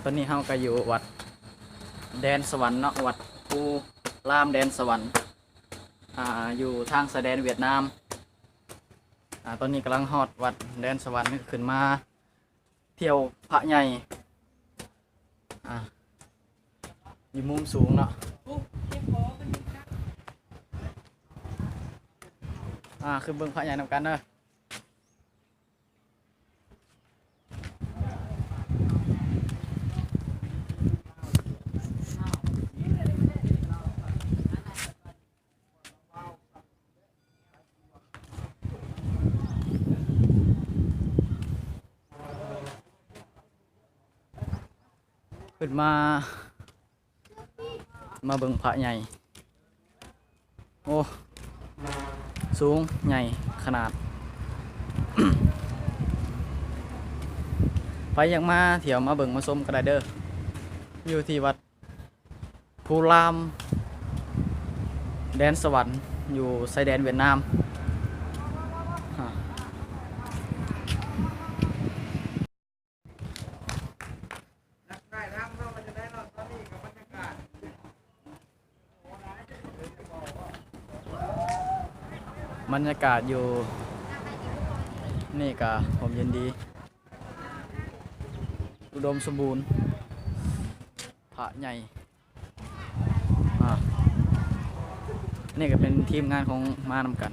ตอนนี้เฮาก็อยู่วัดแดนสวรรค์เนาะวัดภูลามแดนสวรรค์อยู่ทางชายแดนเวียดนามตอนนี้กำลังฮอดวัดแดนสวรรค์ขึ้นมาเที่ยวพระใหญ่อยู่มุมสูงเนาะคือเบิ่งพระใหญ่นำกันเนาะขึ้นมาเบิ่งพระใหญ่โอ้สูงใหญ่ขนาด ไปอยากมาเที่ยวมาเบิ่งมาชมก็ได้เด้ออยู่ที่วัดภูลามแดนสวรรค์อยู่ชายแดนเวียดนามบรรยากาศอยู่นี่ก็ผมเย็นดีอุดมสมบูรณ์พระใหญ่นี่ก็เป็นทีมงานของมานำกัน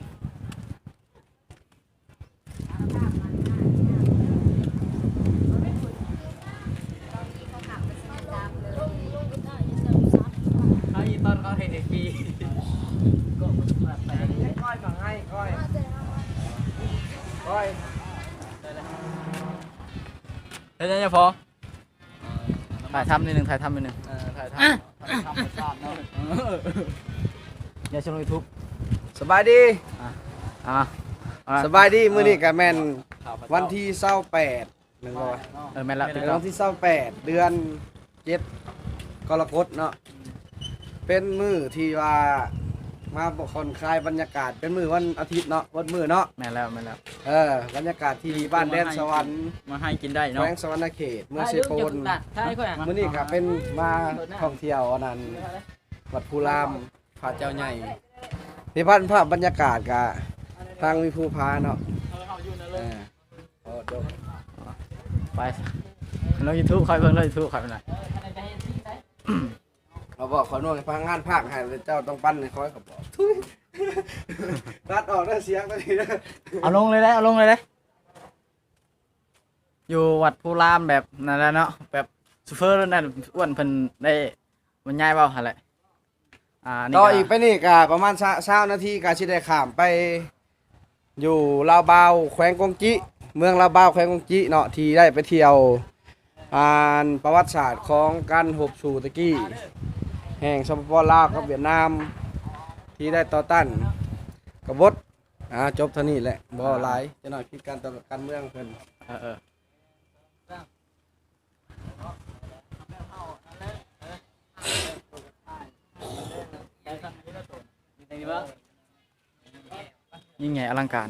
ตอนเขาเห็นเด็กปีก้อยฝังให้ก้อยเดี๋ยวจะพอถ่ายทำนิดนึงถ่ายทำประสานเนาะอย่าชมยูทูบ สบายดี ส สบายดีมื้อนี้ก็แม่นวันที่28แม่นบ่วะ แม่นละ เป็นวันที่28เดือน7กรกฎาคมเนาะเป็นมื้อที่ว่ามาผ่อนคลายบรรยากาศเป็นมื้อวันอาทิตย์เนาะวันมื้อเนาะแม่นแล้วบรรยากาศที่บ้านแดนสวรรค์ มาให้กินได้ แขว เนาะ งสวรรณเขตเมืองเซโปนมื้อนี้ก็เป็นมาท่องเที่ยวอันนั้นวัดภูรามพระเจ้าใหญ่ที่ภาพบรรยากาศก็ทางวิภูพาเนาะไปลงยูทูบคอยเพิ่งลงยูทูบคอยไปหน่อย เราบอกขอโน่นพนักงานภาคให้เจ้าต้องปั้นให้คอยเขาบอกตัดออกได้เสียงไปทีนะเอาลงเลยอยู่วัดภูรามแบบนั่นแหละเนาะแบบซูเฟอร์นั่นอ้วนเพิ่นได้มันง่ายเปล่าอะไรต่ออีกไปนี่ก็ประมาณ20 นาทีก็สิได้ข้ามไปอยู่ลาวบาวแขวงกงจิเมืองลาวบาวแขวงกงจิเนาะที่ได้ไปเที่ยวประวัติศาสตร์ของการหบสู่ตะกี้แห่งสปปลาวกับเวียดนามที่ได้ต่อต้านกบฏจบเท่านี้แหละบ่หลายจะหน่อยคิดการต่อการเมืองเพิ่นยิ่งใหญ่อลังการ